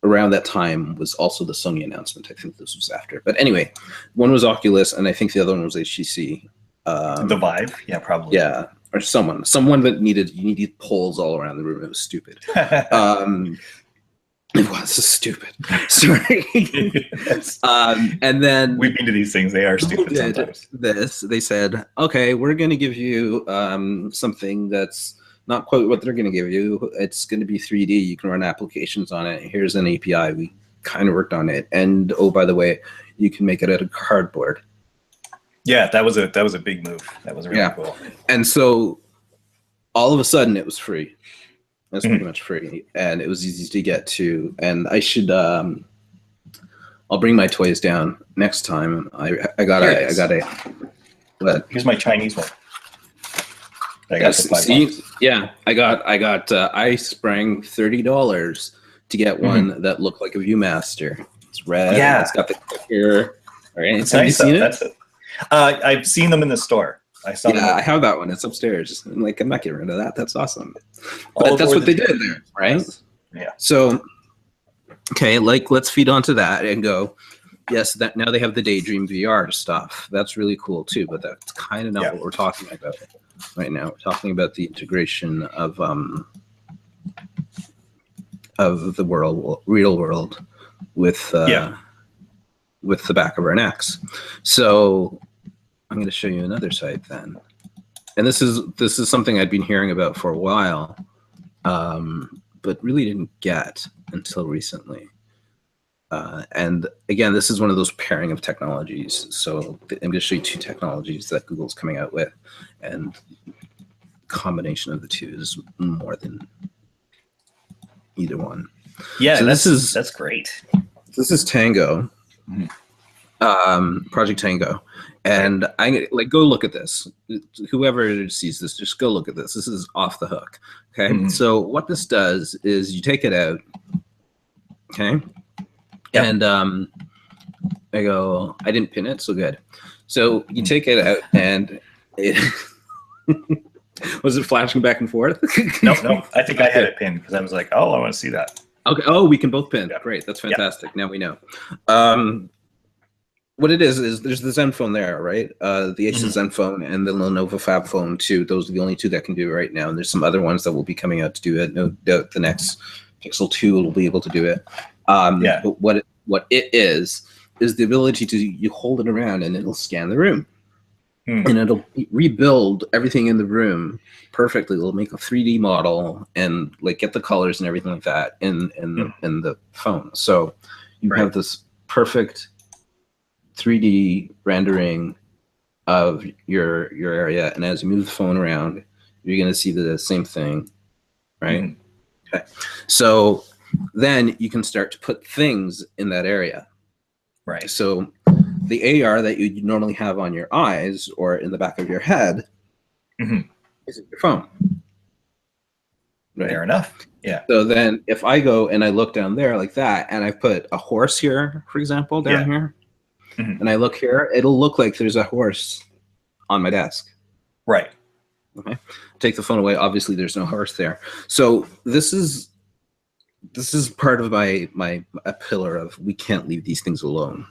around that time was also the Sony announcement. I think this was after. But anyway, one was Oculus, and I think the other one was HTC. The Vive? Yeah, probably. Yeah, or someone that you needed poles all around the room. It was stupid. It was stupid. Sorry. And then we've been to these things. They are stupid sometimes. They said, okay, we're going to give you something that's not quite what they're going to give you. It's going to be 3D. You can run applications on it. Here's an API. We kind of worked on it. And oh, by the way, you can make it out of cardboard. Yeah, that was a big move. That was really cool. And so all of a sudden it was free. It was pretty much free, and it was easy to get to. And I should, I'll bring my toys down next time. I got a. What? Here's my Chinese one. I sprang $30 to get one that looked like a ViewMaster. It's red. Yeah, it's got the clicker. All right, it's have nice. you seen it? I've seen them in the store. I saw them. I have that one. It's upstairs. I'm not getting rid of that. That's awesome. But that's what they did there, right? Yeah. So, okay, let's feed onto that and go, yes, that now they have the Daydream VR stuff. That's really cool too, but that's kind of not what we're talking about right now. We're talking about the integration of the real world with the back of our necks. So I'm going to show you another site then, and this is something I'd been hearing about for a while, but really didn't get until recently. And again, this is one of those pairing of technologies. So I'm going to show you 2 technologies that Google's coming out with, and combination of the 2 is more than either one. Yeah, so that's great. This is Tango, Project Tango. And I go look at this. Whoever sees this, just go look at this. This is off the hook. Okay. So what this does is you take it out. Okay. Yep. And I go, I didn't pin it, so good. So you take it out, and it was it flashing back and forth? No. I think I had it pinned because I was like, oh, I want to see that. Okay. Oh, we can both pin. Yeah. Great. That's fantastic. Now we know. What it is there's the Zen phone there, right? The Asus Zen phone and the Lenovo Fab phone 2. Those are the only 2 that can do it right now. And there's some other ones that will be coming out to do it. No doubt the next Pixel 2 will be able to do it. But what it is the ability to, you hold it around and it'll scan the room. And it'll rebuild everything in the room perfectly. It'll make a 3D model and get the colors and everything like that in the phone. So you have this perfect 3D rendering of your area, and as you move the phone around, you're going to see the same thing, right? Okay. So then you can start to put things in that area, right? So the AR that you normally have on your eyes or in the back of your head is in your phone. Right? Fair enough. Yeah. So then if I go and I look down there like that, and I put a horse here, for example, down here, and I look here, it'll look like there's a horse on my desk. Right. Okay. Take the phone away. Obviously, there's no horse there. So this is this is part of my a pillar of we can't leave these things alone.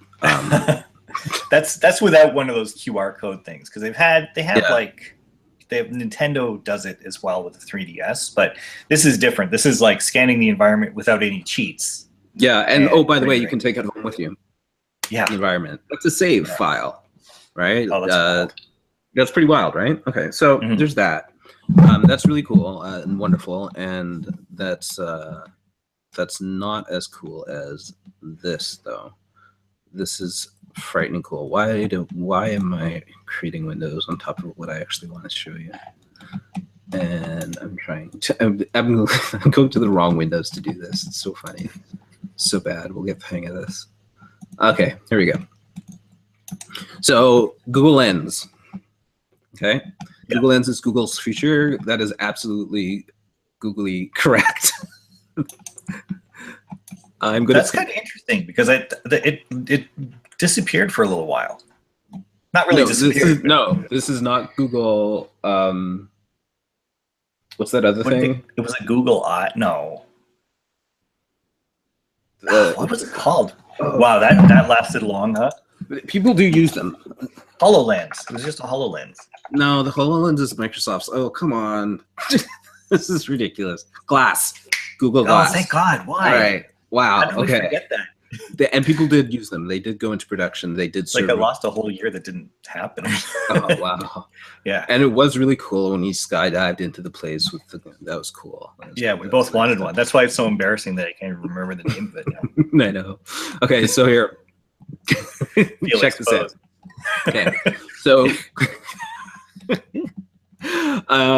That's without one of those QR code things, because they have Yeah. like Nintendo does it as well with the 3DS, but this is different. This is like scanning the environment without any cheats. Yeah, and oh, by the way, you rendering. can take it home with you. Yeah. The environment. That's a save file, right? Oh, that's wild. That's pretty wild, right? Okay, so Mhm. there's that. That's really cool and wonderful, and that's not as cool as this, though. This is frightening cool. Why am I creating windows on top of what I actually want to show you? And I'm trying to. I'm going to the wrong windows to do this. It's so funny, so bad. We'll get the hang of this. Okay, here we go. So Google Lens. Okay, Google Lens is Google's future. That is absolutely googly correct. I'm good. That's kind of interesting because it disappeared for a little while. Not really disappeared. This is not Google. What's that other thing? It was a Google Eye. No. What was it called? Wow, that lasted long, huh? People do use them. HoloLens. It was just a HoloLens. No, the HoloLens is Microsoft's. Oh, come on. This is ridiculous. Glass. Google Glass. Oh, thank God. Why? All right. Wow. How did we Okay. forget that? And people did use them. They did go into production. They did Like I lost a whole year that didn't happen. Oh, wow. Yeah. And it was really cool when he skydived into the place with the. That was cool. We both wanted one. That's why it's so embarrassing that I can't even remember the name of it now. I know. Okay, so here. Check this out. Okay, so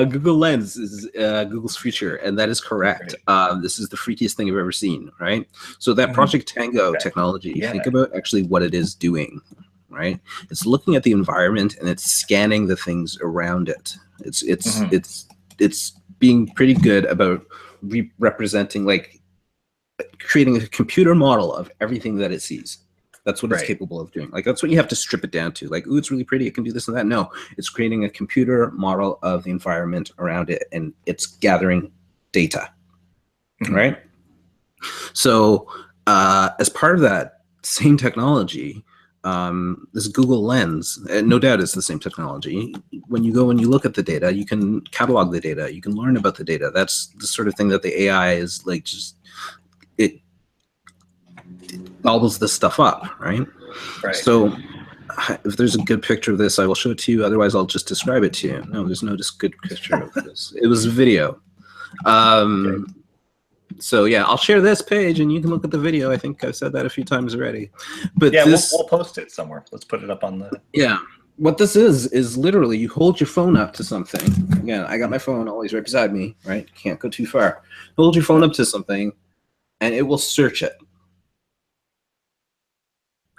Google Lens is Google's future, and that is correct. This is the freakiest thing I've ever seen, right? So that Project Tango technology, think about actually what it is doing, right? It's looking at the environment and it's scanning the things around it. It's being pretty good about representing, like creating a computer model of everything that it sees. That's what it's capable of doing. Like, that's what you have to strip it down to. Like, ooh, it's really pretty. It can do this and that. No, it's creating a computer model of the environment around it, and it's gathering data, right? So as part of that same technology, this Google Lens, and no doubt it's the same technology. When you go and you look at the data, you can catalog the data. You can learn about the data. That's the sort of thing that the AI is like it gobbles this stuff up, right? So if there's a good picture of this, I will show it to you. Otherwise, I'll just describe it to you. No, there's no just good picture of this. It was a video. So yeah, I'll share this page and you can look at the video. I think I've said that a few times already. But yeah, this, we'll post it somewhere. Let's put it up on the... Yeah. What this is literally you hold your phone up to something. Again, I got my phone always right beside me, right? Can't go too far. Hold your phone up to something and it will search it.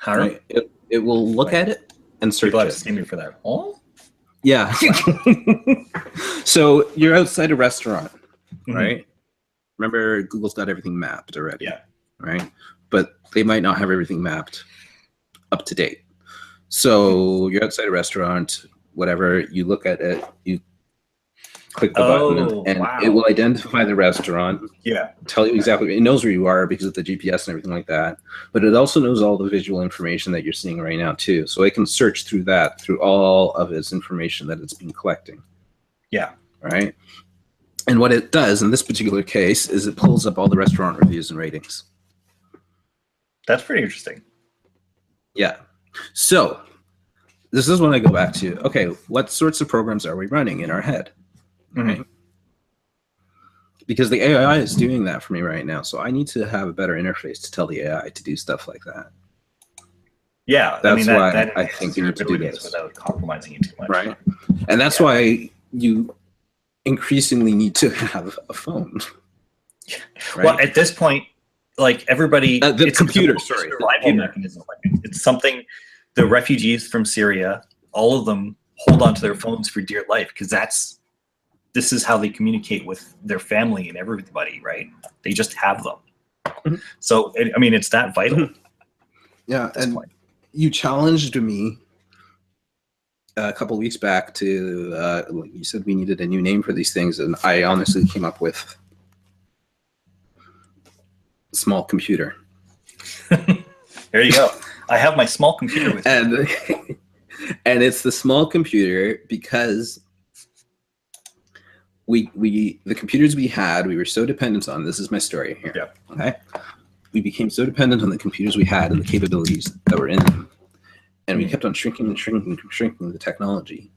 Right? It will look at it and search People have it. to see me for that. Oh? Yeah. So you're outside a restaurant, right? Remember, Google's got everything mapped already. Yeah. Right? But they might not have everything mapped up to date. So you're outside a restaurant, whatever, you look at it, you click the button, and it will identify the restaurant. Yeah. Tell you exactly, it knows where you are because of the GPS and everything like that. But it also knows all the visual information that you're seeing right now too. So it can search through that, through all of its information that it's been collecting. Yeah. Right? And what it does in this particular case is it pulls up all the restaurant reviews and ratings. That's pretty interesting. Yeah. So this is when I go back to, okay, what sorts of programs are we running in our head? Right? Because the AI is doing that for me right now. So I need to have a better interface to tell the AI to do stuff like that. Yeah. That's why that I think you need to do this. Without compromising it too much. Right. And that's why you increasingly need to have a phone. Right? Well, at this point, like everybody, the computer, sorry, survival mechanism. It's something the refugees from Syria, all of them hold onto their phones for dear life because this is how they communicate with their family and everybody, right? They just have them. So, I mean, it's that vital. Yeah, and you challenged me a couple of weeks back to, you said we needed a new name for these things, and I honestly came up with small computer. There you go. I have my small computer with me. And it's the small computer because the computers we had, we were so dependent on. This is my story here. Yeah. Okay. We became so dependent on the computers we had and the capabilities that were in them, and we kept on shrinking and shrinking and shrinking the technology.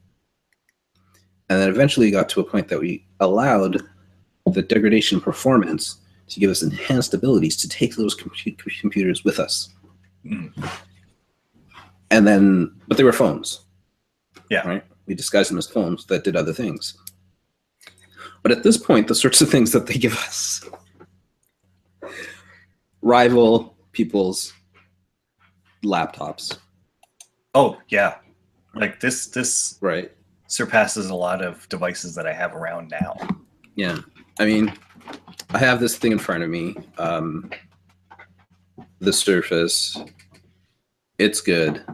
And then eventually got to a point that we allowed the degradation of performance to give us enhanced abilities to take those computers with us. And then, but they were phones. Yeah. Right? We disguised them as phones that did other things. But at this point, the sorts of things that they give us rival people's laptops. Oh, yeah. Like this Right. surpasses a lot of devices that I have around now. Yeah. I mean, I have this thing in front of me. The Surface. It's good.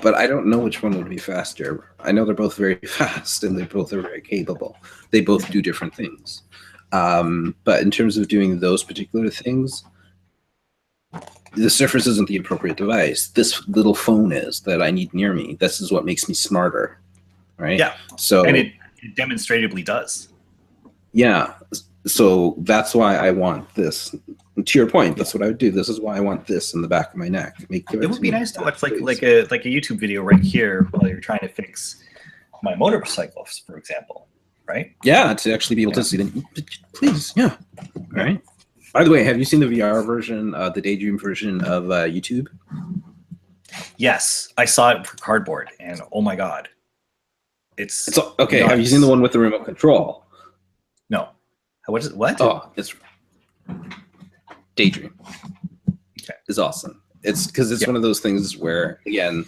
But I don't know which one would be faster. I know they're both very fast and they both are very capable. They both do different things. But in terms of doing those particular things, the Surface isn't the appropriate device. This little phone is that I need near me. This is what makes me smarter, right? Yeah. So, and it demonstratively does. Yeah. So that's why I want this. And to your point, that's what I would do. This is why I want this in the back of my neck. It would be nice to watch like a YouTube video right here while you're trying to fix my motorcycle, for example, right? Yeah, to actually be able to see them. Please, yeah. All right. By the way, have you seen the VR version, the Daydream version of YouTube? Yes, I saw it for Cardboard, and oh my god, it's okay. nuts. Have you seen the one with the remote control? No. What is it? What? Oh, it's Daydream. Okay. It's awesome. It's because it's one of those things where, again,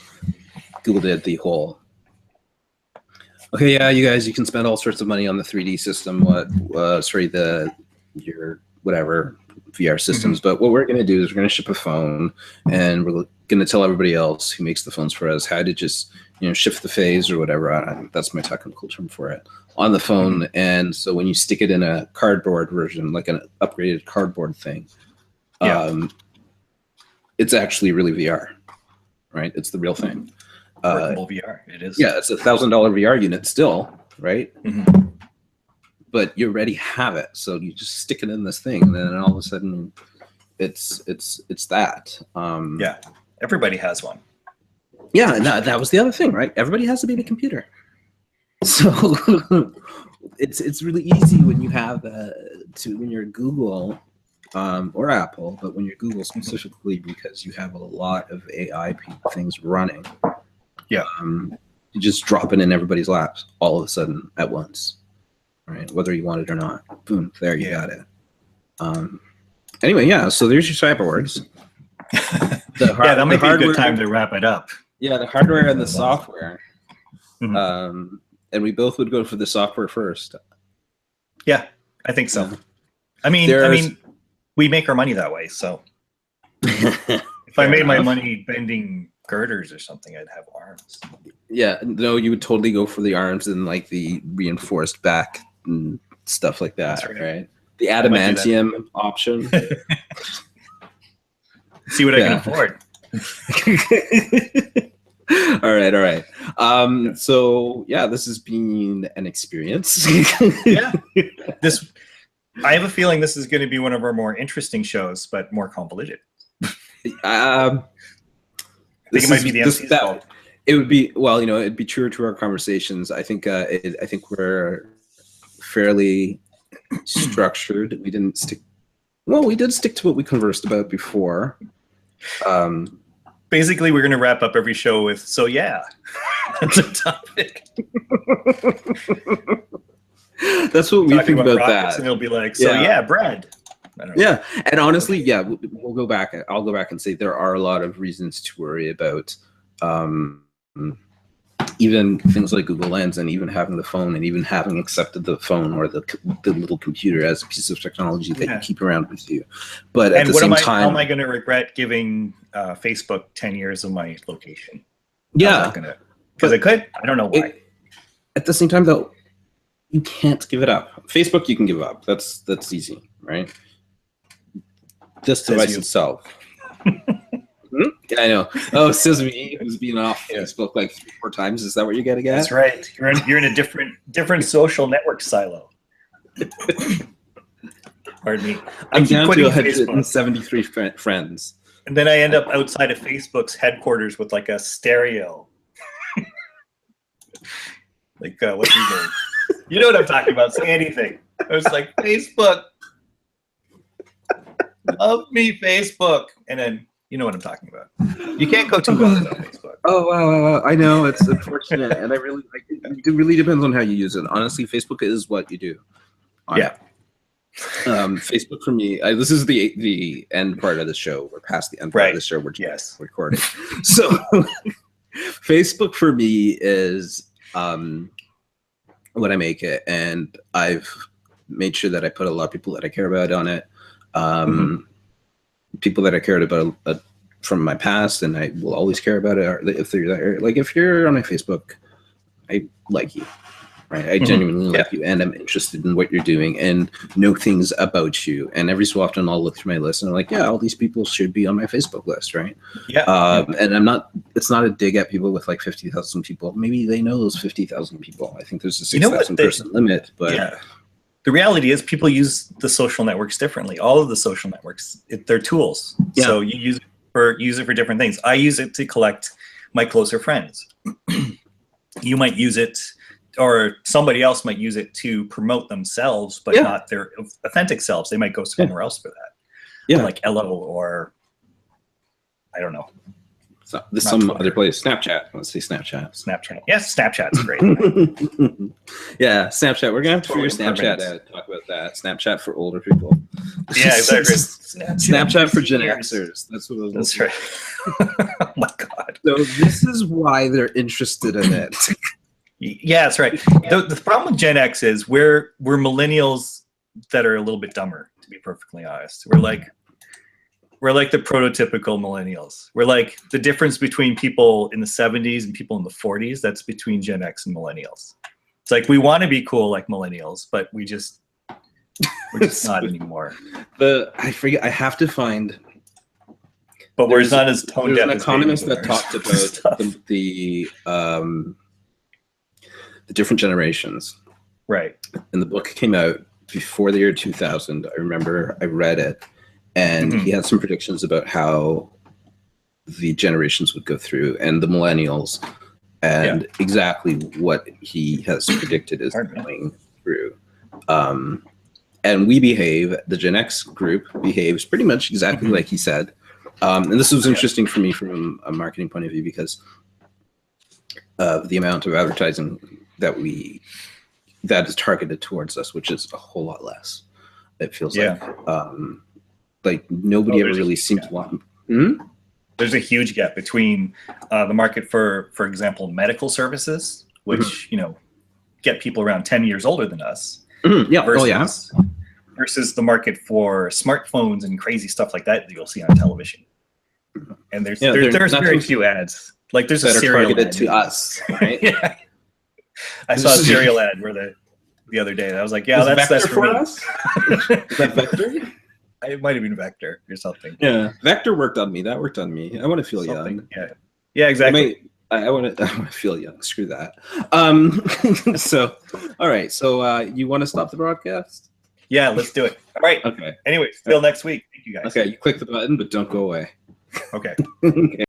Google did the whole. Okay, yeah, you guys, you can spend all sorts of money on the 3D system. Your whatever VR systems. But what we're going to do is we're going to ship a phone, and we're going to tell everybody else who makes the phones for us how to just shift the phase or whatever. That's my technical term for it on the phone. And so when you stick it in a cardboard version, like an upgraded cardboard thing, it's actually really VR, right? It's the real thing. Workable VR, it is. Yeah, it's $1,000 VR unit still, right? But you already have it, so you just stick it in this thing, and then all of a sudden, it's that. Yeah, everybody has one. Yeah, and that was the other thing, right? Everybody has a baby computer, so it's really easy when you have when you're Google or Apple, but when you're Google specifically because you have a lot of AI things running. Yeah, you just drop it in everybody's laps all of a sudden at once. Right, whether you want it or not. Boom, there you got it. Anyway, yeah, so there's your Cyborgs. That might be a good time to wrap it up. Yeah, the hardware and the software. And we both would go for the software first. Yeah, I think so. I mean, we make our money that way, so if I made my money bending girders or something, I'd have arms. Yeah, no, you would totally go for the arms and like the reinforced back and stuff like that, right? The adamantium option. See what I can afford. All right. So yeah, this has been an experience. Yeah. I have a feeling this is going to be one of our more interesting shows, but more convoluted. I think it might be the MC's fault. It would be it'd be truer to our conversations. I think I think we're fairly structured. We didn't stick. Well, we did stick to what we conversed about before. Basically, we're going to wrap up every show with "so yeah." That's a topic. That's what we think about that. And it'll be like, "So yeah, bread." I don't know. Yeah, and honestly, yeah, we'll go back. I'll go back and say there are a lot of reasons to worry about even things like Google Lens, and even having the phone, and even having accepted the phone or the little computer as a piece of technology that you keep around with you. But at the same time, how am I going to regret giving Facebook 10 years of my location? Yeah, because I could. I don't know why. At the same time, though, you can't give it up. Facebook, you can give up. That's easy, right? This Says device you. itself. Yeah, I know. Oh, says me, who's been off Facebook like 3-4 times. Is that what you're getting at? That's right. You're in a different social network silo. Pardon me. I'm keep down quitting to Facebook, 173 friends. and then I end up outside of Facebook's headquarters with like a stereo. Like what's his name? You know what I'm talking about? Say anything. I was like, Facebook, love me, Facebook, and then you know what I'm talking about. You can't go too long without Facebook. Oh wow! I know it's unfortunate, and I really like it. It really depends on how you use it. Honestly, Facebook is what you do. Yeah. Facebook for me. This is the end part of the show. We're past the end part of the show. We're just recording. So, Facebook for me is what I make it, and I've made sure that I put a lot of people that I care about on it. People that I cared about from my past, and I will always care about it. If they're there, like if you're on my Facebook, I like you, right? I genuinely like you, and I'm interested in what you're doing and know things about you. And every so often, I'll look through my list and I'm like, yeah, all these people should be on my Facebook list, right? Yeah. And I'm not. It's not a dig at people with like 50,000 people. Maybe they know those 50,000 people. I think there's a 6,000 person limit, but. Yeah. The reality is people use the social networks differently. All of the social networks, they're tools. Yeah. So you use it for different things. I use it to collect my closer friends. You might use it, or somebody else might use it to promote themselves, but not their authentic selves. They might go somewhere else for that. Yeah. Like Ello or I don't know. So, there's some other place. Snapchat. Let's say Snapchat. Snapchat. Yes, Snapchat's great. Yeah, Snapchat. We're gonna have to figure Snapchat out. Talk about that. Snapchat for older people. Yeah, exactly. Snapchat for Gen Xers. That's what it was. That's right. Oh my God. So this is why they're interested in it. Yeah, that's right. The problem with Gen X is we're millennials that are a little bit dumber, to be perfectly honest. We're like the prototypical millennials. We're like the difference between people in the 70s and people in the 40s. That's between Gen X and millennials. It's like we want to be cool like millennials, but we're just not anymore. I forget. I have to find. But we're not as tone deaf. There's an economist that talked about the different generations. Right. And the book came out before the year 2000. I remember I read it. And he had some predictions about how the generations would go through and the millennials and exactly what he has predicted is going through. And we behave, the Gen X group behaves pretty much exactly like he said. And this was interesting for me from a marketing point of view because of the amount of advertising that is targeted towards us, which is a whole lot less. It feels like nobody ever really seemed to want. There's a huge gap between the market for example, medical services, which get people around 10 years older than us, versus the market for smartphones and crazy stuff like that you'll see on television. And there's very few ads. Like there's a cereal targeted ad to us, right? Yeah. I saw a cereal ad where the other day, and I was like, yeah, that's for me. Us? Is that Vector? It might have been Vector or something. Yeah, Vector worked on me. That worked on me. I want to feel young. Yeah, exactly. I want to feel young. Screw that. So, all right. So, you want to stop the broadcast? Yeah, let's do it. All right. Okay. Anyway, till next week. Thank you guys. Okay, you click the button, but don't go away. Okay. Okay.